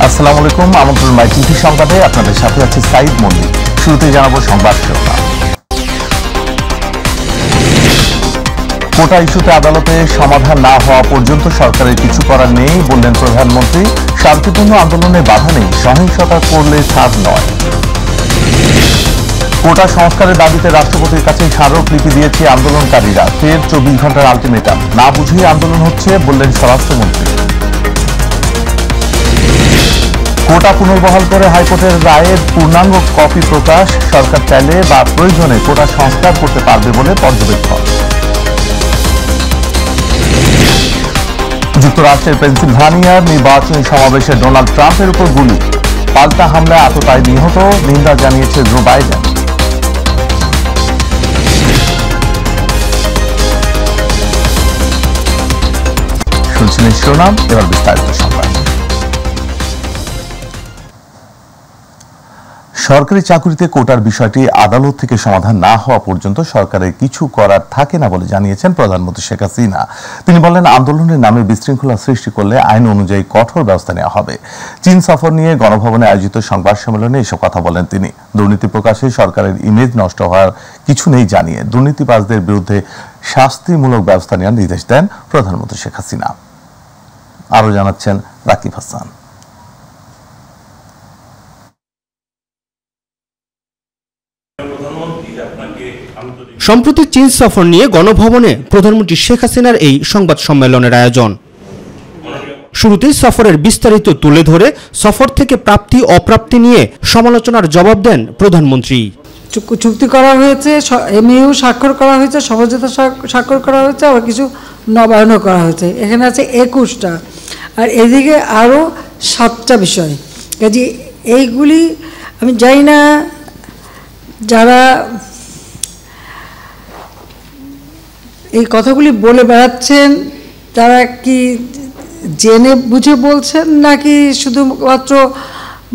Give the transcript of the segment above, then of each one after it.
আসসালামু আলাইকুম। আমন্ত্রণ মাই টিভি সংবাদে আপনাদের সাথে আছে সাইদ মল্লিক। শুরুতে জানাবো সংবাদ শিরোনাম। কোটা ইস্যুতে আদালতে সমাধান না হওয়া পর্যন্ত সরকারের কিছু করার নেই বললেন প্রধানমন্ত্রী। শান্তিপূর্ণ আন্দোলনে বাধা নেই, সহিংসতা করলে ছাড় নয়। কোটা সংস্কারের দাবিতে রাষ্ট্রপতির কাছে স্মারকলিপি দিয়েছে আন্দোলনকারীরা। ফের 24 ঘন্টার আলটিমেটাম, না বুঝেই আন্দোলন হচ্ছে বললেন স্বরাষ্ট্রমন্ত্রী। কোটা পুনর্বহাল করে হাইকোর্টের রায়ের পূর্ণাঙ্গ কপি প্রকাশ, সরকার চাইলে বা প্রয়োজনে কোটা সংস্কার করতে পারবে বলে পর্যবেক্ষণ। যুক্তরাষ্ট্রের পেনসিলভানিয়ার নির্বাচনী সমাবেশে ডোনাল্ড ট্রাম্পের উপর গুলি, পাল্টা হামলায় আততায়ী নিহত, নিন্দা জানিয়েছে জো বাইডেন। শুনছিলেন শিরোনাম, এবার বিস্তারিত সংবাদ। সরকারি চাকরিতে কোটার বিষয়টি আদালত থেকে সমাধান না হওয়া পর্যন্ত সরকারের কিছু করার থাকে না বলে জানিয়েছেন প্রধানমন্ত্রী শেখ হাসিনা। তিনি বলেন, আন্দোলনের নামে বিশৃঙ্খলা সৃষ্টি করলে আইন অনুযায়ী কঠোর ব্যবস্থা নেওয়া হবে। চীন সফর নিয়ে গণভবনে আয়োজিত সংবাদ সম্মেলনে এসব কথা বলেন তিনি। দুর্নীতি প্রকাশে সরকারের ইমেজ নষ্ট হওয়ার কিছু নেই জানিয়ে দুর্নীতিবাজদের বিরুদ্ধে শাস্তিমূলক ব্যবস্থা নেওয়ার নির্দেশ দেন প্রধানমন্ত্রী শেখ হাসিনা। আরো জানাচ্ছেন রাকিব হাসান। সম্প্রতি চীন সফর নিয়ে গণভবনে প্রধানমন্ত্রী শেখ হাসিনার এই সংবাদ সম্মেলনের আয়োজন। শুরুতেই সফরের বিস্তারিত তুলে ধরে সফর থেকে প্রাপ্তি অপ্রাপ্তি নিয়ে সমালোচনার জবাব দেন প্রধানমন্ত্রী। চুক্তি করা হয়েছে, এমইউ স্বাক্ষর করা হয়েছে, সমঝোতা স্বাক্ষর করা হয়েছে, আবার কিছু নবায়নও করা হয়েছে। এখানে আছে 21টা, আর এদিকে আরও 7টা বিষয়। কাজে এইগুলি আমি জানি না যারা এই কথাগুলি বলে বেড়াচ্ছেন তারা কি জেনে বুঝে বলছেন নাকি শুধুমাত্র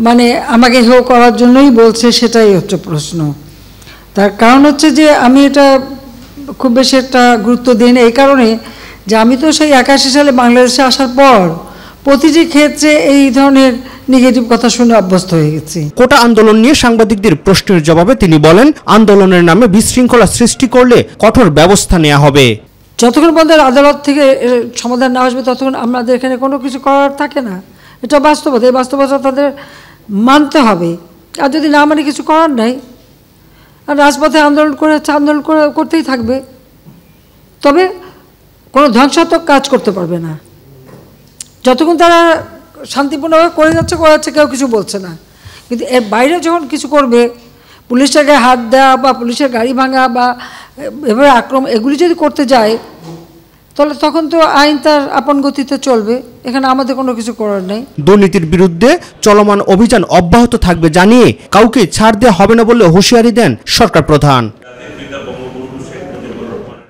মানে আমাকে হেয় করার জন্যই বলছে, সেটাই হচ্ছে প্রশ্ন। তার কারণ হচ্ছে যে আমি এটা খুব বেশি একটা গুরুত্ব দিই না, এই কারণে যে আমি তো সেই 81 সালে বাংলাদেশে আসার পর প্রতিটি ক্ষেত্রে এই ধরনের নেগেটিভ কথা শুনে অভ্যস্ত হয়ে গেছি। কোটা আন্দোলন নিয়ে সাংবাদিকদের প্রশ্নের জবাবে তিনি বলেন, আন্দোলনের নামে বিশৃঙ্খলা সৃষ্টি করলে কঠোর ব্যবস্থা নেওয়া হবে। যতক্ষণ পর্যন্ত আদালত থেকে সমাধান না আসবে ততক্ষণ আমাদের এখানে কোনো কিছু করার থাকে না। এটা বাস্তবতা, এই বাস্তবতা তাদের মানতে হবে। আর যদি না মানে কিছু করার নাই, আর রাজপথে আন্দোলন করতেই থাকবে, তবে কোনো ধ্বংসাত্মক কাজ করতে পারবে না। যতক্ষণ তারা শান্তিপূর্ণভাবে করে যাচ্ছে কেউ কিছু বলছে না। কিন্তু এর বাইরে যখন কিছু করবে, পুলিশের গায়ে হাত দেওয়া বা পুলিশের গাড়ি ভাঙা বা এভাবে আক্রমণ, এগুলি যদি করতে যায় তাহলে তখন তো আইন তার আপন গতিতে চলবে। এখানে আমাদের কোনো কিছু করার নেই। দুর্নীতির বিরুদ্ধে চলমান অভিযান অব্যাহত থাকবে জানিয়ে কাউকে ছাড় দেওয়া হবে না বলে হুঁশিয়ারি দেন সরকার প্রধান।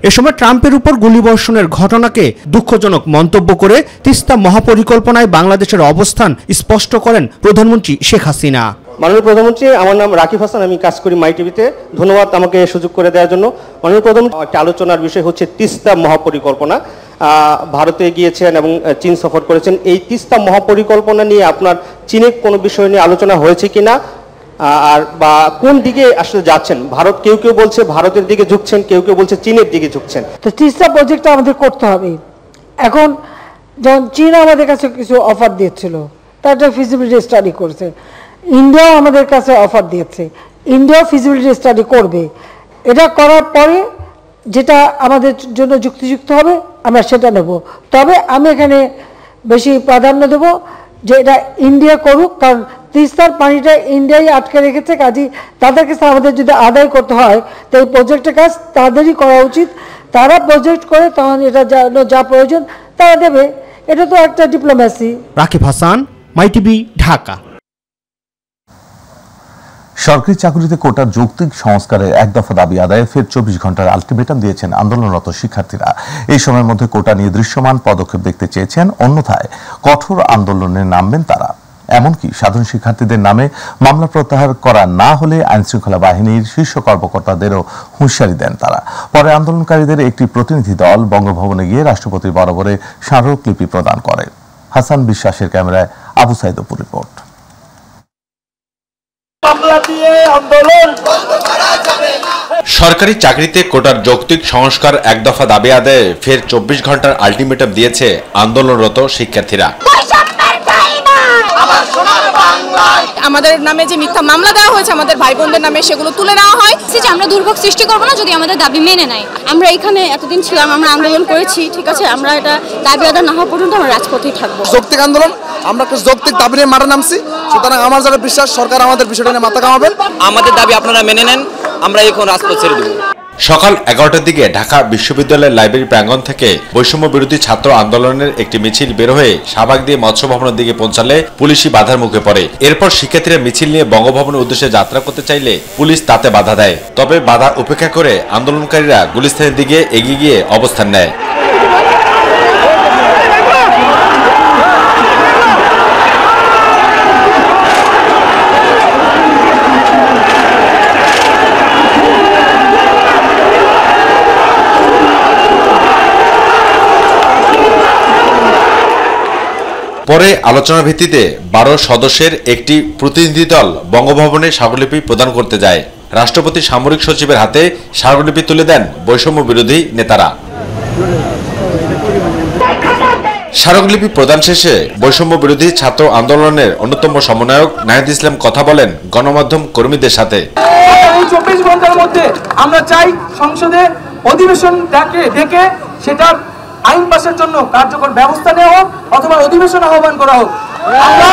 এ সময় ট্রাম্পের উপর গুলিবর্ষণের ঘটনাকে দুঃখজনক মন্তব্য করে তিস্তা মহাপরিকল্পনায় বাংলাদেশের অবস্থান স্পষ্ট করেন প্রধানমন্ত্রী শেখ হাসিনা। মাননীয় প্রধানমন্ত্রী, আমার নাম রাকিব হাসান, আমি কাজ করি মাই টিভিতে। ধন্যবাদ আমাকে সুযোগ করে দেওয়ার জন্য। মাননীয় প্রধানমন্ত্রী, একটা আলোচনার বিষয় হচ্ছে তিস্তা মহাপরিকল্পনা। ভারতে গিয়েছেন এবং চীন সফর করেছেন। এই তিস্তা মহাপরিকল্পনা নিয়ে আপনার চীনের কোনো বিষয় নিয়ে আলোচনা হয়েছে কিনা, আর বা কোন দিকে আসলে যাচ্ছেন? ভারত কেউ বলছে ভারতের দিকে ঝুঁকছেন, কেউ বলছে চীনের দিকে ঝুঁকছেন। তো তিস্তা প্রজেক্টটা আমাদের করতে হবে। এখন যখন চীন আমাদের কাছে কিছু অফার দিয়েছিল, তার একটা ফিজিবিলিটি স্টাডি করেছে। ইন্ডিয়াও আমাদের কাছে অফার দিয়েছে, ইন্ডিয়াও ফিজিবিলিটি স্টাডি করবে। এটা করার পরে যেটা আমাদের জন্য যুক্তিযুক্ত হবে আমরা সেটা নেব। তবে আমি এখানে বেশি প্রাধান্য দেব যে এটা ইন্ডিয়া করুক, কারণ তিস্তার পানিটা ইন্ডিয়াই আটকে রেখেছে। কাজী তাদের কাছে আমাদের যদি আদায় করতে হয় তো এই প্রজেক্টের কাজ তাদেরই করা উচিত। তারা প্রজেক্ট করে তখন এটা যা প্রয়োজন তারা দেবে। এটা তো একটা ডিপ্লোম্যাসি। রাকিব হাসান, মাই টিভি, ঢাকা। সরকারি চাকরিতে কোটার যৌক্তিক সংস্কারের এক দফা দাবি আদায়ে ফের 24 ঘন্টার আলটিমেটাম দিয়েছেন আন্দোলনরত শিক্ষার্থীরা। এই সময়ের মধ্যে কোটা নিয়ে দৃশ্যমান পদক্ষেপ দেখতে চেয়েছেন, অন্যথায় কঠোর আন্দোলনে নামবেন তারা। এমনকি সাধারণ শিক্ষার্থীদের নামে মামলা প্রত্যাহার করা না হলে আইনশৃঙ্খলা বাহিনীর শীর্ষ কর্মকর্তাদেরও হুঁশিয়ারি দেন তারা। পরে আন্দোলনকারীদের একটি প্রতিনিধি দল বঙ্গভবনে গিয়ে রাষ্ট্রপতির বরাবরে স্মারকলিপি প্রদান করে। হাসান বিশ্বাসের ক্যামেরায় আবু সাইদ অপুর রিপোর্ট। সরকারি চাকরিতে কোটার যৌক্তিক সংস্কার এক দফা দাবি আদায়ে ফের 24 ঘন্টার আলটিমেটাম দিয়েছে আন্দোলনরত শিক্ষার্থীরা। আমাদের নামে যে মিথ্যা মামলা দেওয়া হয়েছে আমাদের ভাই বোনদের নামে, সেগুলো তুলে নেওয়া হয়। যে আমরা দুর্ভোগ সৃষ্টি করবো না যদি আমাদের দাবি মেনে নেয়। আমরা এখানে এতদিন ছিলাম, আমরা আন্দোলন করেছি, ঠিক আছে, আমরা এটা দাবি আদায় না হওয়া পর্যন্ত আমরা রাজপথেই থাকবো। যৌক্তিক আন্দোলন, আমরা একটা যৌক্তিক দাবি নিয়ে মাঠে নামছি। সুতরাং আমার যারা বিশ্বাস সরকার আমাদের বিষয়টা নিয়ে মাথা ঘামাবেন। আমাদের দাবি আপনারা মেনে নেন, আমরা এখন রাজপথ ছেড়ে দেব। সকাল 11টার দিকে ঢাকা বিশ্ববিদ্যালয়ের লাইব্রেরি প্রাঙ্গণ থেকে বৈষম্য বিরোধী ছাত্র আন্দোলনের একটি মিছিল বের হয়ে শাহবাগ দিয়ে মৎস্য ভবনের দিকে পৌঁছালে পুলিশি বাধার মুখে পড়ে। এরপর শিক্ষার্থীরা মিছিল নিয়ে বঙ্গভবনের উদ্দেশ্যে যাত্রা করতে চাইলে পুলিশ তাতে বাধা দেয়। তবে বাধা উপেক্ষা করে আন্দোলনকারীরা গুলিস্তানের দিকে এগিয়ে গিয়ে অবস্থান নেয়। পরে আলোচনার ভিত্তিতে 12 সদস্যের একটি প্রতিনিধি দল বঙ্গভবনে স্মারকলিপি প্রদান করতে যায়। রাষ্ট্রপতি সামরিক সচিবের হাতে স্মারকলিপি তুলে দেন বৈষম্য বিরোধী নেতারা। স্মারকলিপি প্রদান শেষে বৈষম্য বিরোধী ছাত্র আন্দোলনের অন্যতম সমন্বয়ক নাহিদ ইসলাম কথা বলেন গণমাধ্যম কর্মীদের সাথে। এই 24 ঘন্টার মধ্যে আমরা চাই সংসদে অধিবেশন ডেকে সেটা আইন পাশের জন্য কার্যকর ব্যবস্থা নেওয়া হোক অথবা অধিবেশন আহ্বান করা হোক। আমরা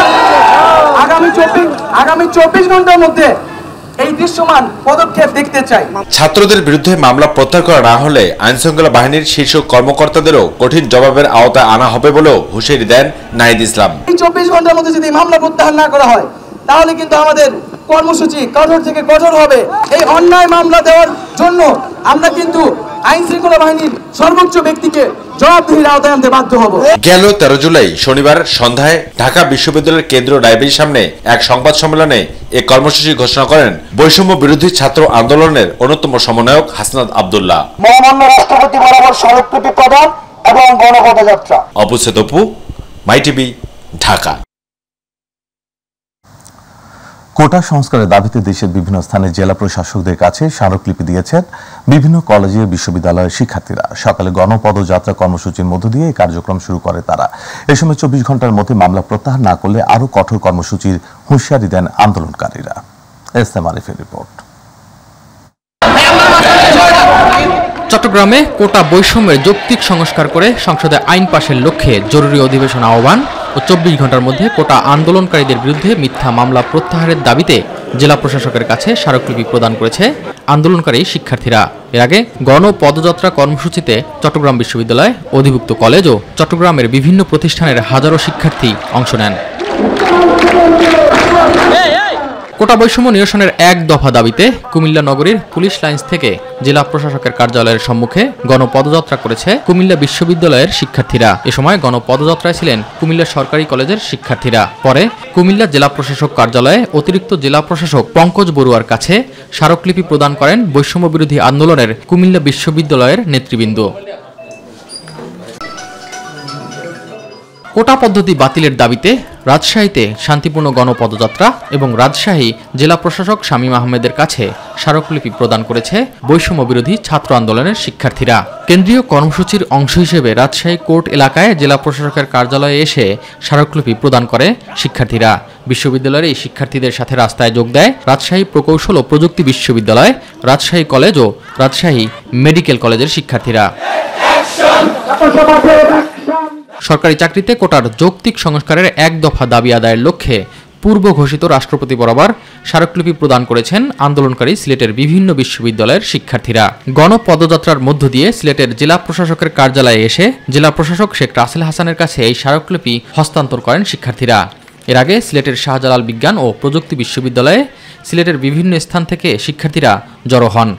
আগামী 24 ঘন্টার মধ্যে এই দৃশ্যমান পদক্ষেপ দেখতে চাই। ছাত্রদের বিরুদ্ধে মামলা প্রত্যাহার করা না হলে আইনশৃঙ্খলা বাহিনীর শীর্ষ কর্মকর্তাদেরও কঠিন জবাবের আওতায় আনা হবে বলেও হুঁশিয়ারি দেন নাহিদ ইসলাম। এই 24 ঘন্টার মধ্যে যদি মামলা প্রত্যাহার না করা হয় তাহলে কিন্তু আমাদের কর্মসূচি কঠোর থেকে কঠোর হবে। এই অন্যায় মামলা দেওয়ার জন্য আমরা কিন্তু আইন শৃঙ্খলা বাহিনীর সর্বোচ্চ ব্যক্তিকে জবাবদিহির আওতায় আনতে বাধ্য হব। গেল 13 জুলাই শনিবার সন্ধ্যায় ঢাকা বিশ্ববিদ্যালয়ের কেন্দ্রীয় লাইব্রেরির সামনে এক সংবাদ সম্মেলনে এই কর্মসূচি ঘোষণা করেন বৈষম্য বিরোধী ছাত্র আন্দোলনের অন্যতম সমন্বয়ক হাসনাত আব্দুল্লাহ। মহামান্য রাষ্ট্রপতি বরাবর স্মারকলিপি প্রদান এবং গণপদযাত্রা। আবু সাইদ অপু, মাই টিভি, ঢাকা। কোটা সংস্কারের দাবিতে দেশের বিভিন্ন স্থানে জেলা প্রশাসকদের কাছে স্মারকলিপি দিয়েছেন বিভিন্ন কলেজে বিশ্ববিদ্যালয়ের শিক্ষার্থীরা। সকালে গণপদযাত্রা কর্মসূচির মধ্য দিয়ে এই কার্যক্রম শুরু করে তারা। এ সময় 24 ঘন্টার মধ্যে মামলা প্রত্যাহার না করলে আরও কঠোর কর্মসূচির হুঁশিয়ারি দেন আন্দোলনকারীরা। এসএম আরিফের রিপোর্ট। চট্টগ্রামে কোটা বৈষম্যের যৌক্তিক সংস্কার করে সংসদে আইন পাশের লক্ষ্যে জরুরি অধিবেশন আহ্বান ও 24 ঘন্টার মধ্যে কোটা আন্দোলনকারীদের বিরুদ্ধে মিথ্যা মামলা প্রত্যাহারের দাবিতে জেলা প্রশাসকের কাছে স্মারকলিপি প্রদান করেছে আন্দোলনকারী শিক্ষার্থীরা। এর আগে গণপদযাত্রা কর্মসূচিতে চট্টগ্রাম বিশ্ববিদ্যালয়, অধিভুক্ত কলেজ ও চট্টগ্রামের বিভিন্ন প্রতিষ্ঠানের হাজারো শিক্ষার্থী অংশ নেন। কোটা বৈষম্য নিরসনের এক দফা দাবিতে কুমিল্লা নগরীর পুলিশ লাইন্স থেকে জেলা প্রশাসকের কার্যালয়ের সম্মুখে গণপদযাত্রা করেছে কুমিল্লা বিশ্ববিদ্যালয়ের শিক্ষার্থীরা। এ সময় গণপদযাত্রায় ছিলেন কুমিল্লা সরকারি কলেজের শিক্ষার্থীরা। পরে কুমিল্লা জেলা প্রশাসক কার্যালয়ে অতিরিক্ত জেলা প্রশাসক পঙ্কজ বড়ুয়ার কাছে স্মারকলিপি প্রদান করেন বৈষম্য বিরোধী আন্দোলনের কুমিল্লা বিশ্ববিদ্যালয়ের নেতৃবৃন্দ। কোটা পদ্ধতি বাতিলের দাবিতে রাজশাহীতে শান্তিপূর্ণ গণপদযাত্রা এবং রাজশাহী জেলা প্রশাসক শামীম আহমেদের কাছে স্মারকলিপি প্রদান করেছে বৈষম্য বিরোধী ছাত্র আন্দোলনের শিক্ষার্থীরা। কেন্দ্রীয় কর্মসূচির অংশ হিসেবে রাজশাহী কোর্ট এলাকায় জেলা প্রশাসকের কার্যালয়ে এসে স্মারকলিপি প্রদান করে শিক্ষার্থীরা। বিশ্ববিদ্যালয়ের এই শিক্ষার্থীদের সাথে রাস্তায় যোগ দেয় রাজশাহী প্রকৌশল ও প্রযুক্তি বিশ্ববিদ্যালয়, রাজশাহী কলেজ ও রাজশাহী মেডিকেল কলেজের শিক্ষার্থীরা। সরকারি চাকরিতে কোটার যৌক্তিক সংস্কারের এক দফা দাবি আদায়ের লক্ষ্যে পূর্ব ঘোষিত রাষ্ট্রপতি বরাবর স্মারকলিপি প্রদান করেছেন আন্দোলনকারী সিলেটের বিভিন্ন বিশ্ববিদ্যালয়ের শিক্ষার্থীরা। গণপদযাত্রার মধ্য দিয়ে সিলেটের জেলা প্রশাসকের কার্যালয়ে এসে জেলা প্রশাসক শেখ রাসেল হাসানের কাছে এই স্মারকলিপি হস্তান্তর করেন শিক্ষার্থীরা। এর আগে সিলেটের শাহজালাল বিজ্ঞান ও প্রযুক্তি বিশ্ববিদ্যালয়ে সিলেটের বিভিন্ন স্থান থেকে শিক্ষার্থীরা জড়ো হন।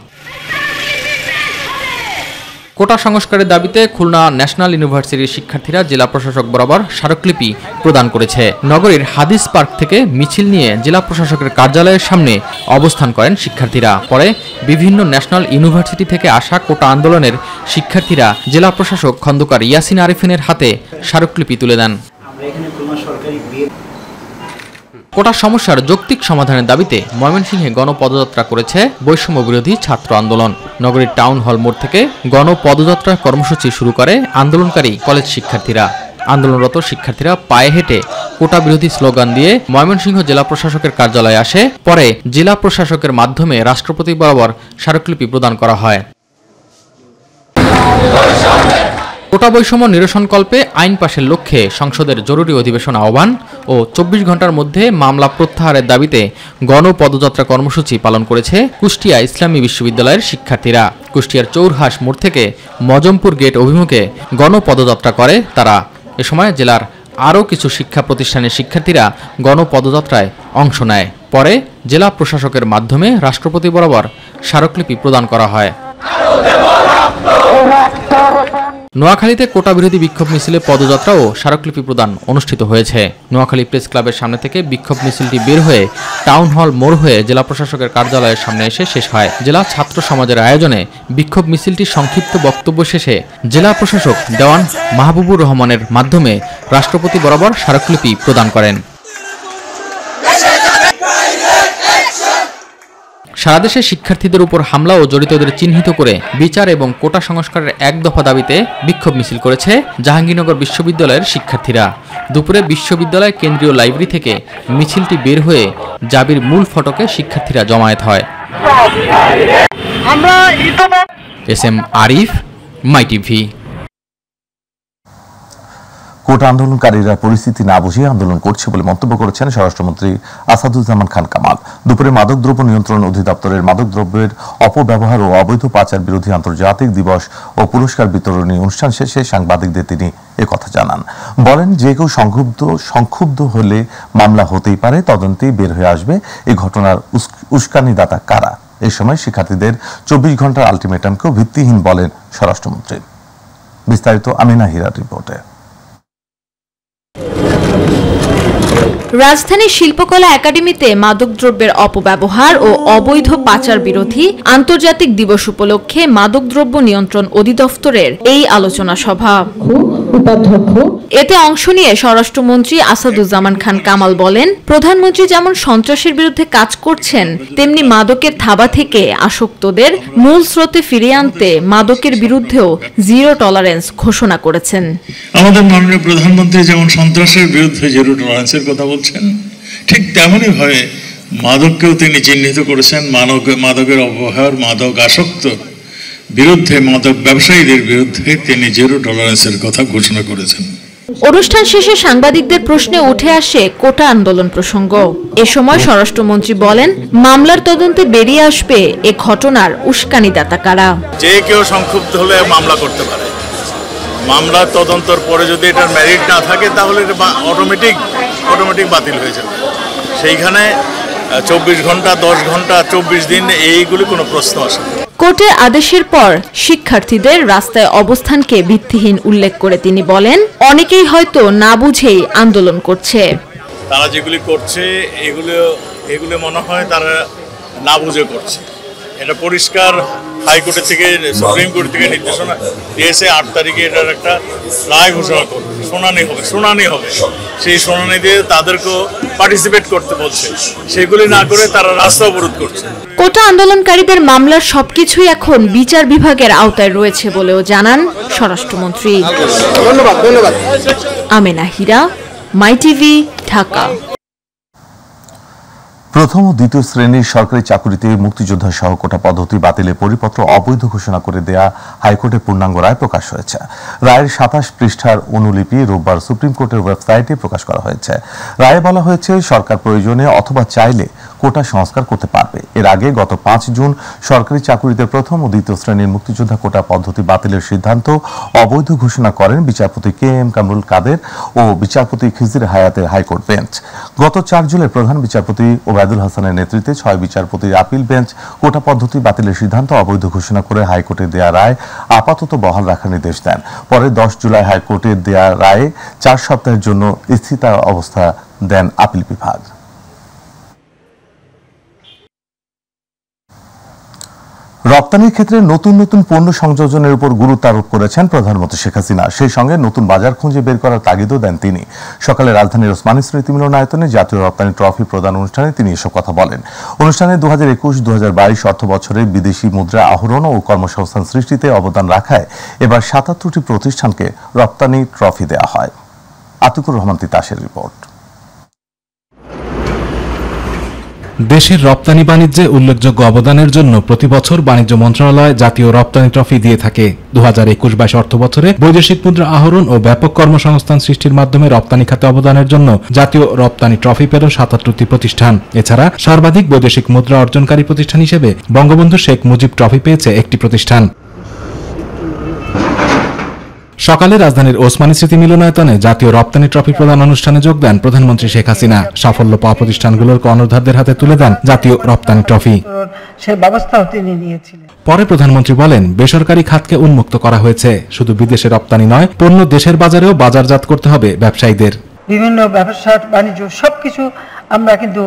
কোটা সংস্কারের দাবিতে খুলনা ন্যাশনাল ইউনিভার্সিটির শিক্ষার্থীরা জেলা প্রশাসক বরাবর স্মারকলিপি প্রদান করেছে। নগরীর হাদিস পার্ক থেকে মিছিল নিয়ে জেলা প্রশাসকের কার্যালয়ের সামনে অবস্থান করেন শিক্ষার্থীরা। পরে বিভিন্ন ন্যাশনাল ইউনিভার্সিটি থেকে আসা কোটা আন্দোলনের শিক্ষার্থীরা জেলা প্রশাসক খন্দকার ইয়াসিন আরিফিনের হাতে স্মারকলিপি তুলে দেন। আমরা এখানে খুলনা সরকারি কোটা সমস্যার যৌক্তিক সমাধানের দাবিতে ময়মনসিংহে গণপদযাত্রা করেছে বৈষম্য বিরোধী ছাত্র আন্দোলন। নগরীর টাউন হল মোড় থেকে গণপদযাত্রা কর্মসূচি শুরু করে আন্দোলনকারী কলেজ শিক্ষার্থীরা। আন্দোলনরত শিক্ষার্থীরা পায়ে হেঁটে কোটা বিরোধী স্লোগান দিয়ে ময়মনসিংহ জেলা প্রশাসকের কার্যালয়ে আসে। পরে জেলা প্রশাসকের মাধ্যমে রাষ্ট্রপতি বরাবর স্মারকলিপি প্রদান করা হয়। কোটা বৈষম্য নিরসনকল্পে আইন পাশের লক্ষ্যে সংসদের জরুরি অধিবেশন আহ্বান ও 24 ঘন্টার মধ্যে মামলা প্রত্যাহারের দাবিতে গণপদযাত্রা কর্মসূচি পালন করেছে কুষ্টিয়া ইসলামী বিশ্ববিদ্যালয়ের শিক্ষার্থীরা। কুষ্টিয়ার চৌরহাস মোড় থেকে মজমপুর গেট অভিমুখে গণপদযাত্রা করে তারা। এ সময় জেলার আরও কিছু শিক্ষা প্রতিষ্ঠানের শিক্ষার্থীরা গণপদযাত্রায় অংশ নেয়। পরে জেলা প্রশাসকের মাধ্যমে রাষ্ট্রপতি বরাবর স্মারকলিপি প্রদান করা হয়। নোয়াখালীতে কোটা বিরোধী বিক্ষোভ মিছিলে পদযাত্রা ও স্মারকলিপি প্রদান অনুষ্ঠিত হয়েছে। নোয়াখালী প্রেস ক্লাবের সামনে থেকে বিক্ষোভ মিছিলটি বের হয়ে টাউন হল মোড় হয়ে জেলা প্রশাসকের কার্যালয়ের সামনে এসে শেষ হয়। জেলা ছাত্র সমাজের আয়োজনে বিক্ষোভ মিছিলটির সংক্ষিপ্ত বক্তব্য শেষে জেলা প্রশাসক দেওয়ান মাহবুবুর রহমানের মাধ্যমে রাষ্ট্রপতি বরাবর স্মারকলিপি প্রদান করেন। সারা দেশে শিক্ষার্থীদের উপর হামলা ও জড়িতদের চিহ্নিত করে বিচার এবং কোটা সংস্কারের এক দফা দাবিতে বিক্ষোভ মিছিল করেছে জাহাঙ্গীরনগর বিশ্ববিদ্যালয়ের শিক্ষার্থীরা। দুপুরে বিশ্ববিদ্যালয় কেন্দ্রীয় লাইব্রেরি থেকে মিছিলটি বের হয়ে জাবির মূল ফটকে শিক্ষার্থীরা জমায়েত হয়। এস.এম. আরিফ, মাই টিভি। কোটা আন্দোলনকারীরা পরিস্থিতি না বুঝে আন্দোলন করছে বলে মন্তব্য করেছেন স্বরাষ্ট্রমন্ত্রী আসাদুজ্জামান খান কামাল। দুপুরে মাদকদ্রব্য নিয়ন্ত্রণ অধিদপ্তরের মাদকদ্রব্যের অপব্যবহার ও অবৈধ পাচার বিরোধী আন্তর্জাতিক দিবস ও পুরস্কার বিতরণী অনুষ্ঠান শেষে সাংবাদিকদের তিনি একথা জানান। বলেন, যে কেউ সংক্ষুব্ধ হলে মামলা হতেই পারে, তদন্তেই বের হয়ে আসবে এই ঘটনার উস্কানিদাতা কারা। এ সময় শিক্ষার্থীদের 24 ঘন্টার আলটিমেটামকেও ভিত্তিহীন বলেন স্বরাষ্ট্রমন্ত্রী। বিস্তারিত আমিনা হীরার রিপোর্টে। রাজধানীর শিল্পকলা একাডেমিতে মাদকদ্রব্যের অপব্যবহার ও অবৈধ পাচার বিরোধী আন্তর্জাতিক দিবস উপলক্ষে মাদকদ্রব্য নিয়ন্ত্রণ অধিদপ্তরের এই আলোচনা সভা। এতে অংশ নিয়ে স্বরাষ্ট্রমন্ত্রী আসাদুজ্জামান খান কামাল বলেন, প্রধানমন্ত্রী যেমন সন্ত্রাসের বিরুদ্ধে কাজ করছেন, তেমনি মাদকের থাবা থেকে আসক্তদের মূল স্রোতে ফিরিয়ে আনতে মাদকের বিরুদ্ধেও জিরো টলারেন্স ঘোষণা করেছেন। আমাদের মাননীয় প্রধানমন্ত্রী যেমন সন্ত্রাসের বিরুদ্ধে জিরো টলারেন্সের কথা বলছেন, ঠিক তেমনই ভাবে মাদককেও তিনি চিহ্নিত করেছেন। মাদকের অপব্যবহার, মাদক আসক্ত বিরুদ্ধে, মাদক ব্যবসায়ীদের বিরুদ্ধে তিনি জিরো টলারেন্সের কথা ঘোষণা করেছেন। অনুষ্ঠান শেষে সাংবাদিকদের প্রশ্নে উঠে আসে কোটা আন্দোলন প্রসঙ্গ। এ সময় স্বরাষ্ট্রমন্ত্রী বলেন, মামলার তদন্তে বেরিয়ে আসবে এ ঘটনার উস্কানিদাতা কারা। যে কেউ সংক্ষুব্ধ হলে মামলা করতে পারে। মামলার তদন্তর পরে যদি এটার মেরিট না থাকে তাহলে এটা অটোমেটিক বাতিল হয়ে যাবে। সেইখানে 24 ঘন্টা, 10 ঘন্টা, 24 দিন এইগুলি কোনো প্রশ্ন আসে না। কোর্টের আদেশের পর শিক্ষার্থীদের রাস্তায় অবস্থানকে ভিত্তিহীন উল্লেখ করে তিনি বলেন, অনেকেই হয়তো না বুঝেই আন্দোলন করছে। তারা যেগুলি করছে এগুলো মনে হয় তারা না বুঝে করছে। এটা পরিষ্কার হাইকোর্টের থেকে, সুপ্রিম কোর্ট থেকে নির্দেশনা দিয়েছে 8 তারিখে এটার একটা রায় ঘোষণা করবে, শুনানি হবে। সেই শুনানি দিয়ে তাদেরকেও পার্টিসিপেট করতে বলছে, সেগুলি না করে তারা রাস্তা অবরোধ করছে। কোটা আন্দোলনকারীদের মামলার সবকিছুই এখন বিচার বিভাগের আওতায় রয়েছে বলেও জানান স্বরাষ্ট্রমন্ত্রী। ধন্যবাদ। আমিনা হীরা, মাই টিভি, ঢাকা। প্রথম ও দ্বিতীয় শ্রেণীর সরকারি চাকুরিতে মুক্তিযোদ্ধা সহ কোটা পদ্ধতি বাতিলের পরিপত্র অবৈধ ঘোষণা করে দেয়া হাইকোর্টের পূর্ণাঙ্গ রায় প্রকাশ হয়েছে। রায়ের 27 পৃষ্ঠার অনুলিপি রোববার সুপ্রিম কোর্টের ওয়েবসাইটে প্রকাশ করা হয়েছে। রায়ে বলা হয়েছে, সরকার প্রয়োজনে অথবা চাইলে কোটা সংস্কার করতে পারবে। এর আগে গত 5 জুন সরকারি চাকুরিতে প্রথম ও দ্বিতীয় শ্রেণীর মুক্তিযোদ্ধা কোটা পদ্ধতি বাতিলের সিদ্ধান্ত অবৈধ ঘোষণা করেন বিচারপতি KM কামরুল কাদের ও বিচারপতি খিজির হায়াতের হাইকোর্ট বেঞ্চ। গত 4 জুলাই প্রধান বিচারপতি ওবায়দুল হাসানের নেতৃত্বে 6 বিচারপতির আপিল বেঞ্চ কোটা পদ্ধতি বাতিলের সিদ্ধান্ত অবৈধ ঘোষণা করে হাইকোর্টে দেয়া রায় আপাতত বহাল রাখার নির্দেশ দেন। পরে 10 জুলাই হাইকোর্টের দেয়া রায়ে 4 সপ্তাহের জন্য স্থিতাবস্থা দেন আপিল বিভাগ। রপ্তানির ক্ষেত্রে নতুন নতুন পণ্য সংযোজনের উপর গুরুত্ব আরোপ করেছেন প্রধানমন্ত্রী শেখ হাসিনা। সেই সঙ্গে নতুন বাজার খুঁজে বের করার তাগিদও দেন তিনি। সকালে রাজধানীর ওসমানী স্মৃতি মিলনায়তনে জাতীয় রপ্তানি ট্রফি প্রদান অনুষ্ঠানে তিনি এসব কথা বলেন। অনুষ্ঠানে 2021-2022 অর্থ বছরে বিদেশি মুদ্রা আহরণ ও কর্মসংস্থান সৃষ্টিতে অবদান রাখায় এবার 77টি প্রতিষ্ঠানকে রপ্তানি ট্রফি দেওয়া হয়। আতিকুর রহমান তিতাসের রিপোর্ট। দেশের রপ্তানি বাণিজ্যে উল্লেখযোগ্য অবদানের জন্য প্রতি বছর বাণিজ্য মন্ত্রণালয় জাতীয় রপ্তানি ট্রফি দিয়ে থাকে। 2021-22 অর্থ বছরে বৈদেশিক মুদ্রা আহরণ ও ব্যাপক কর্মসংস্থান সৃষ্টির মাধ্যমে রপ্তানি খাতে অবদানের জন্য জাতীয় রপ্তানি ট্রফি পেল 77টি প্রতিষ্ঠান। এছাড়া সর্বাধিক বৈদেশিক মুদ্রা অর্জনকারী প্রতিষ্ঠান হিসেবে বঙ্গবন্ধু শেখ মুজিব ট্রফি পেয়েছে একটি প্রতিষ্ঠান। সকালে রাজধানীর ওসমানী স্মৃতি মিলনায়তনে জাতীয় রপ্তানি ট্রফি প্রদান অনুষ্ঠানে যোগ দেন প্রধানমন্ত্রী শেখ হাসিনা। সাফল্য পাওয়া প্রতিষ্ঠানগুলোর কর্ণধারদের হাতে তুলে দেন জাতীয় রপ্তানি ট্রফি। পরে প্রধানমন্ত্রী বলেন, বেসরকারি খাতকে উন্মুক্ত করা হয়েছে। শুধু বিদেশে রপ্তানি নয়, পণ্য দেশের বাজারেও বাজারজাত করতে হবে ব্যবসায়ীদের। বিভিন্ন ব্যবসা বাণিজ্য সবকিছু আমরা কিন্তু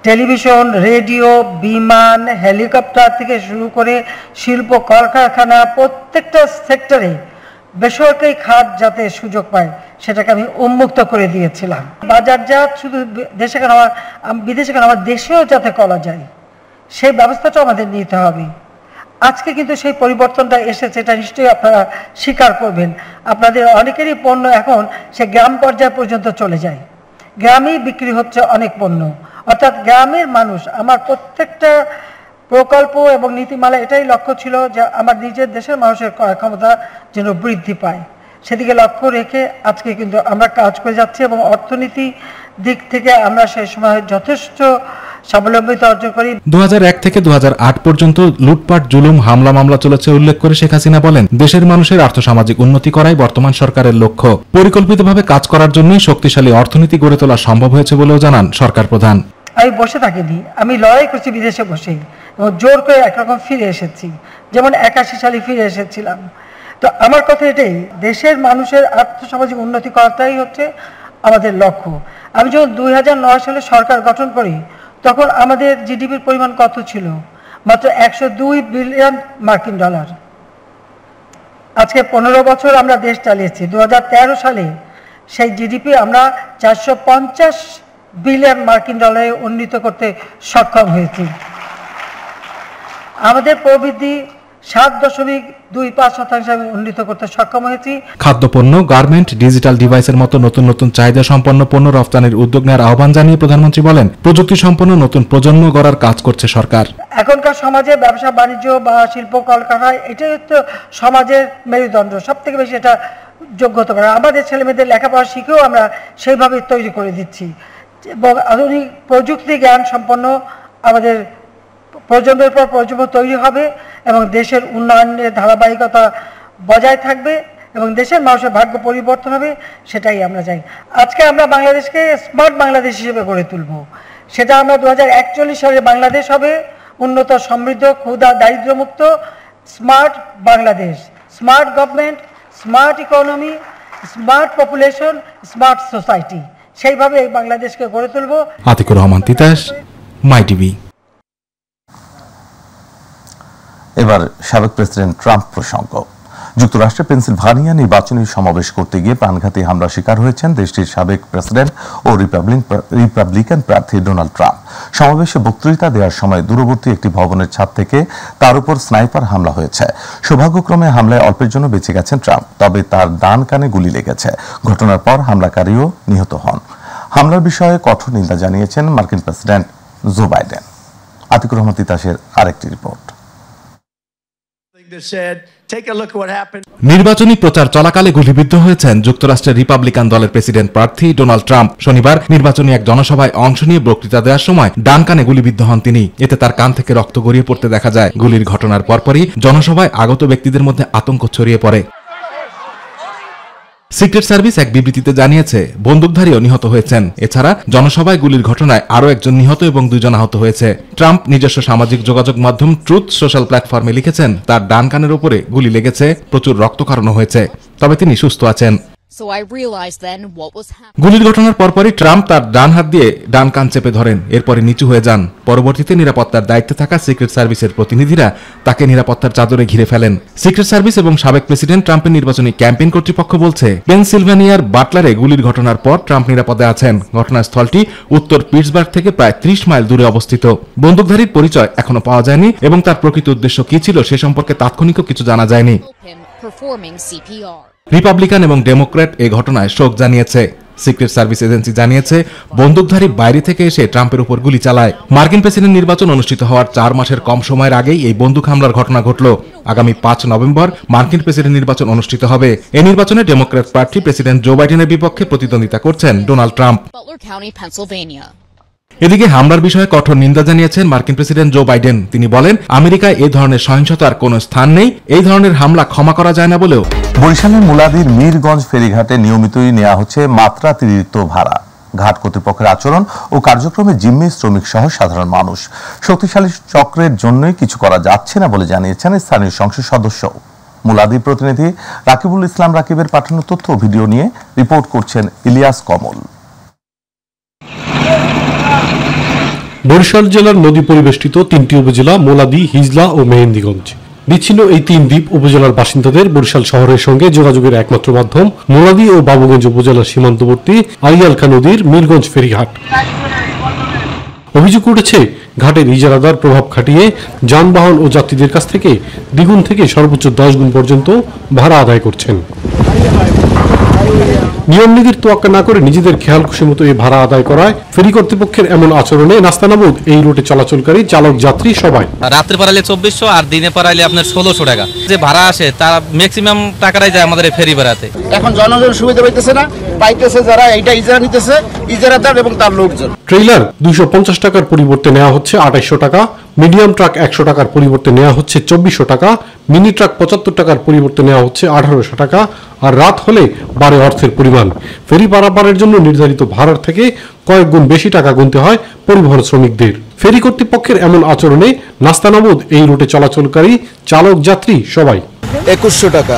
টেলিভিশন, রেডিও, বিমান, হেলিকপ্টার থেকে শুরু করে শিল্প, কলকারখানা, প্রত্যেকটা সেক্টরে বেসরকারি খাত যাতে সুযোগ পায় সেটাকে আমি উন্মুক্ত করে দিয়েছিলাম। বাজারজাত শুধু দেশে কেন, বিদেশে কেন, আমার দেশেও যাতে করা যায় সেই ব্যবস্থাটাও আমাদের নিতে হবে। আজকে কিন্তু সেই পরিবর্তনটা এসেছে, এটা নিশ্চয়ই আপনারা স্বীকার করবেন। আপনাদের অনেকেরই পণ্য এখন সে গ্রাম পর্যায় পর্যন্ত চলে যায়, গ্রামেই বিক্রি হচ্ছে অনেক পণ্য। অর্থাৎ গ্রামের মানুষ, আমার প্রত্যেকটা প্রকল্প এবং নীতিমালা এটাই লক্ষ্য ছিল যে আমার নিজের দেশের মানুষের ক্রয় ক্ষমতা যেন বৃদ্ধি পায়, সেদিকে লক্ষ্য রেখে আজকে কিন্তু আমরা কাজ করে যাচ্ছি এবং অর্থনীতি দিক থেকে আমরা সেই সময় যথেষ্ট স্বাবলম্বিতা অর্জন করি। 2001 থেকে 2008 পর্যন্ত লুটপাট, জুলুম, হামলা মামলা চলেছে উল্লেখ করে শেখ হাসিনা বলেন, দেশের মানুষের আর্থসামাজিক উন্নতি করাই বর্তমান সরকারের লক্ষ্য। পরিকল্পিতভাবে কাজ করার জন্যই শক্তিশালী অর্থনীতি গড়ে তোলা সম্ভব হয়েছে বলেও জানান সরকার প্রধান। আমি বসে থাকিনি, আমি লড়াই করছি বিদেশে বসেই এবং জোর করে একরকম ফিরে এসেছি, যেমন 81 সালে ফিরে এসেছিলাম। তো আমার কথা এটাই, দেশের মানুষের আর্থসামাজিক উন্নতি করাটাই হচ্ছে আমাদের লক্ষ্য। আমি যখন 2009 সালে সরকার গঠন করি তখন আমাদের জিডিপির পরিমাণ কত ছিল? মাত্র 102 বিলিয়ন মার্কিন ডলার। আজকে 15 বছর আমরা দেশ চালিয়েছি। 2013 সালে সেই জিডিপি আমরা 450 বিলিয়ন মার্কিন ডলারে উন্নীত করতে সক্ষম হয়েছি। আমাদের প্রবৃদ্ধি 7.25% উন্নীত করতে সক্ষম হয়েছি। খাদ্যপণ্য, গার্মেন্ট, ডিজিটাল ডিভাইসের মতো নতুন নতুন চাহিদা সম্পন্ন পণ্য রপ্তানির উদ্যোগ নেওয়ার আহ্বান জানিয়ে প্রধানমন্ত্রী বলেন, প্রযুক্তি সম্পন্ন নতুন প্রজন্ম গড়ার কাজ করছে সরকার। এখনকার সমাজে ব্যবসা বাণিজ্য বা শিল্প কলকারখানা এটাই হচ্ছে সমাজের মেরুদণ্ড, সব থেকে বেশি এটা যোগ্যতা পারে। আমাদের ছেলেমেয়েদের লেখাপড়া শিখেও আমরা সেইভাবে তৈরি করে দিচ্ছি এবং আধুনিক প্রযুক্তি জ্ঞান সম্পন্ন আমাদের প্রজন্মের পর প্রজন্ম তৈরি হবে এবং দেশের উন্নয়নের ধারাবাহিকতা বজায় থাকবে এবং দেশের মানুষের ভাগ্য পরিবর্তন হবে, সেটাই আমরা চাই। আজকে আমরা বাংলাদেশকে স্মার্ট বাংলাদেশ হিসেবে গড়ে তুলব। সেটা আমরা 2041 সালে বাংলাদেশ হবে উন্নত, সমৃদ্ধ, ক্ষুধা, দারিদ্র্যমুক্ত, smart Bangladesh, smart government, smart economy, smart population, smart society, সেইভাবে এই বাংলাদেশকে গড়ে তুলব। Atiqur Rahman Titas, My TV. এবার সাবেক প্রেসিডেন্ট ট্রাম্প প্রসঙ্গ। যুক্তরাষ্ট্রের পেনসিলভানিয়া নির্বাচনী সমাবেশ করতে গিয়ে প্রাণঘাতী হামলা শিকার হয়েছেন দেশটির সাবেক প্রেসিডেন্ট ও রিপাবলিকান প্রার্থী ডোনাল্ড ট্রাম্প। সমাবেশে বক্তৃতা দেওয়ার সময় দূরবর্তী একটি ভবনের ছাদ থেকে তার উপর স্নাইপার হামলা হয়েছে। সৌভাগ্যক্রমে হামলায় অল্পের জন্য বেঁচে গেছেন ট্রাম্প, তবে তার ডান কানে গুলি লেগেছে। ঘটনার পর হামলাকারীও নিহত হন। হামলার বিষয়ে কঠোর নিন্দা জানিয়েছেন মার্কিন president Joe Biden. Atiqur Rahman তিতাসের আরেকটি রিপোর্ট। নির্বাচনী প্রচার চলাকালে গুলিবিদ্ধ হয়েছেন যুক্তরাষ্ট্রের রিপাবলিকান দলের প্রেসিডেন্ট প্রার্থী ডোনাল্ড ট্রাম্প। শনিবার নির্বাচনী এক জনসভায় অংশ নিয়ে বক্তৃতা দেওয়ার সময় ডান কানে গুলিবিদ্ধ হন তিনি। এতে তার কান থেকে রক্ত গড়িয়ে পড়তে দেখা যায়। গুলির ঘটনার পরপরই জনসভায় আগত ব্যক্তিদের মধ্যে আতঙ্ক ছড়িয়ে পড়ে। সিক্রেট সার্ভিস এক বিবৃতিতে জানিয়েছে বন্দুকধারীও নিহত হয়েছেন। এছাড়া জনসভায় গুলির ঘটনায় আরও একজন নিহত এবং 2 জন আহত হয়েছে। ট্রাম্প নিজস্ব সামাজিক যোগাযোগ মাধ্যম ট্রুথ সোশ্যাল প্ল্যাটফর্মে লিখেছেন, তার ডান কানের উপরে গুলি লেগেছে, প্রচুর রক্তক্ষরণ হয়েছে, তবে তিনি সুস্থ আছেন। গুলির ঘটনার পরপরই ট্রাম্প তার ডান হাত দিয়ে ডান কান চেপে ধরেন, এরপরে নিচু হয়ে যান। পরবর্তীতে নিরাপত্তার দায়িত্বে থাকা সিক্রেট সার্ভিসের প্রতিনিধিরা তাকে নিরাপত্তার চাদরে ঘিরে ফেলেন। সিক্রেট সার্ভিস এবং সাবেক প্রেসিডেন্ট ট্রাম্পের নির্বাচনী ক্যাম্পেইন কর্তৃপক্ষ বলছে, পেনসিলভানিয়ার বাটলারে গুলির ঘটনার পর ট্রাম্প নিরাপদে আছেন। ঘটনাস্থলটি উত্তর পিটসবার্গ থেকে প্রায় 30 মাইল দূরে অবস্থিত। বন্দুকধারীর পরিচয় এখনো পাওয়া যায়নি এবং তার প্রকৃত উদ্দেশ্য কি ছিল সে সম্পর্কে তাৎক্ষণিকও কিছু জানা যায়নি। রিপাবলিকান এবং ডেমোক্র্যাট এই ঘটনায় শোক জানিয়েছে। সিক্রেট সার্ভিস এজেন্সি জানিয়েছে, বন্দুকধারী বাইরে থেকে এসে ট্রাম্পের উপর গুলি চালায়। মার্কিন প্রেসিডেন্ট নির্বাচন অনুষ্ঠিত হওয়ার 4 মাসের কম সময়ের আগেই এই বন্দুক হামলার ঘটনা ঘটল। আগামী 5 নভেম্বর মার্কিন প্রেসিডেন্ট নির্বাচন অনুষ্ঠিত হবে। এই নির্বাচনে ডেমোক্র্যাট প্রার্থী প্রেসিডেন্ট জো বাইডেনের বিপক্ষে প্রতিদ্বন্দ্বিতা করছেন ডোনাল্ড ট্রাম্প। এদিকে হামলার বিষয়ে কঠোর নিন্দা জানিয়েছেন মার্কিন প্রেসিডেন্ট জো বাইডেন। তিনি বলেন, আমেরিকায় এই ধরনের সহিংসতার কোনো স্থান নেই, এই ধরনের হামলা ক্ষমা করা যায় না বলেও। বরিশালের মুলাদীর মীরগঞ্জ ফেরিঘাটে নিয়মিতই নেওয়া হচ্ছে মাত্রাতিরিক্ত ভাড়া। ঘাট কর্তৃপক্ষের আচরণ ও কার্যক্রমে জিম্মি শ্রমিক সহ সাধারণ মানুষ। শক্তিশালী চক্রের জন্যই কিছু করা যাচ্ছে না বলে জানিয়েছেন স্থানীয় সংসদ সদস্য। মুলাদী প্রতিনিধি রাকিবুল ইসলাম রাকিবের পাঠানো তথ্য ও ভিডিও নিয়ে রিপোর্ট করছেন ইলিয়াস কমল। বরিশাল জেলার নদী পরিবেষ্টিত 3টি উপজেলা মুলাদী, হিজলা ও মেহেন্দিগঞ্জ। বিচ্ছিন্ন এই 3 দ্বীপ উপজেলার বাসিন্দাদের বরিশাল শহরের সঙ্গে যোগাযোগের একমাত্র মাধ্যম মুলাদী ও বাবুগঞ্জ উপজেলার সীমান্তবর্তী আরিয়ালখা নদীর মীরগঞ্জ ফেরিঘাট। অভিযোগ উঠেছে, ঘাটের ইজারাদার প্রভাব খাটিয়ে যানবাহন ও যাত্রীদের কাছ থেকে দ্বিগুণ থেকে সর্বোচ্চ 10 গুণ পর্যন্ত ভাড়া আদায় করছেন। নিয়মনীতির তোয়াক্কা না করে নিজেদের খেয়াল খুশি মতো এই ভাড়া আদায় করায় ফেরি কর্তৃপক্ষের এমন আচরণে নাস্তানাবুদ এই রুটে চলাচলকারী চালক যাত্রী সবাই। রাত্রে পারাইলে 2400 আর দিনে পারাইলে আপনার 1600 টাকা। যে ভাড়া আসে তার ম্যাক্সিমাম টাকাটাই যায় আমাদের ফেরি ভাড়াতে। এখন জনগণ সুবিধা পাইতেছে না, পাইতেছে যারা এইটা ইজারা নিতেছে, ইজারাদার এবং তার লোকজন। ট্রেইলার 250 টাকার পরিবর্তে নেওয়া হচ্ছে 2800 টাকা, মিডিয়াম ট্রাক 100 টাকার পরিবর্তে নেওয়া হচ্ছে 2400 টাকা, মিনি ট্রাক 75 টাকার পরিবর্তে নেওয়া হচ্ছে 1800 টাকা, আর রাত হলে বাড়ে অর্থের পরিমাণ। ফেরি পারাপারের জন্য নির্ধারিত ভাড়ার থেকে কয়েক গুণ বেশি টাকা গুনতে হয় পরিবহন শ্রমিকদের। ফেরি কর্তৃপক্ষের এমন আচরণে নাস্তানাবুদ এই রুটে চলাচলকারী চালক যাত্রী সবাই। 2100 টাকা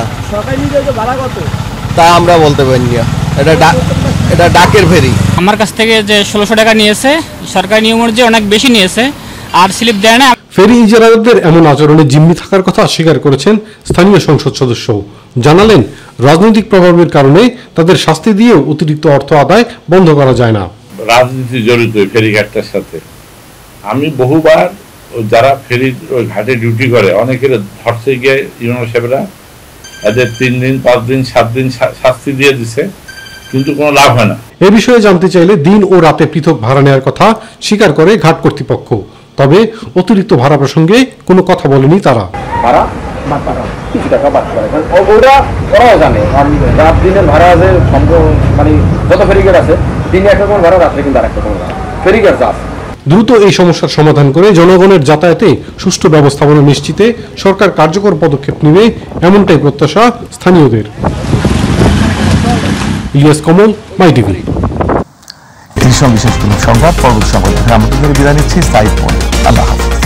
তা আমরা বলতে পারি না, এটা ডাকের ফেরি। আমার কাছ থেকে যে 1600 টাকা নিয়েছে, সরকারি নিয়ম অনুযায়ী অনেক বেশি নিয়েছে আর স্লিপ দেয় না। ফেরি ইজারাদারদের এমন আচরণে জিম্মি থাকার কথা স্বীকার করেছেন স্থানীয় সংসদ সদস্য। জানালেন, রাজনৈতিক প্রভাবের কারণে তাদের শাস্তি দিয়েও অতিরিক্ত অর্থ আদায় বন্ধ করা যায় না। রাজনীতি জড়িত ফেরিঘাটটার সাথে। আমি বহুবার যারা ফেরি ঘাটে ডিউটি করে অনেকের ধরতে গিয়ে ইউনিয়ন সাহেবরা এদের 3 দিন 5 দিন 7 দিন শাস্তি দিয়ে দিছে, কিন্তু কোনো লাভ হয় না। এ বিষয়ে জানতে চাইলে দিন ও রাতে পৃথক ভাড়া নেওয়ার কথা স্বীকার করে ঘাট কর্তৃপক্ষ। তবে অতিরিক্ত ভাড়া প্রসঙ্গে কোনো কথা বলেনি তারা। ভাড়া কিছু টাকা বাদ করে, ওরা ওরাও জানে রাত দিনের ভাড়া আছে, মানে যত ফেরিঘাট আছে দিনে একটা কোনো ভাড়া, রাত্রে কিন্তু আরেকটা কোনো ভাড়া ফেরিঘাট আছে। দ্রুত এই সমস্যার সমাধান করে জনগণের যাতায়াতে সুষ্ঠু ব্যবস্থাপনা নিশ্চিতে সরকার কার্যকর পদক্ষেপ নেবে, এমনটাই প্রত্যাশা স্থানীয়দের। ইলিয়াস কমল, মাই টিভি। এই সঙ্গে শেষ সংবাদ পরবর্তী সংবাদ থেকে আমাদের বিদায় নিচ্ছি। আল্লাহ হাফেজ।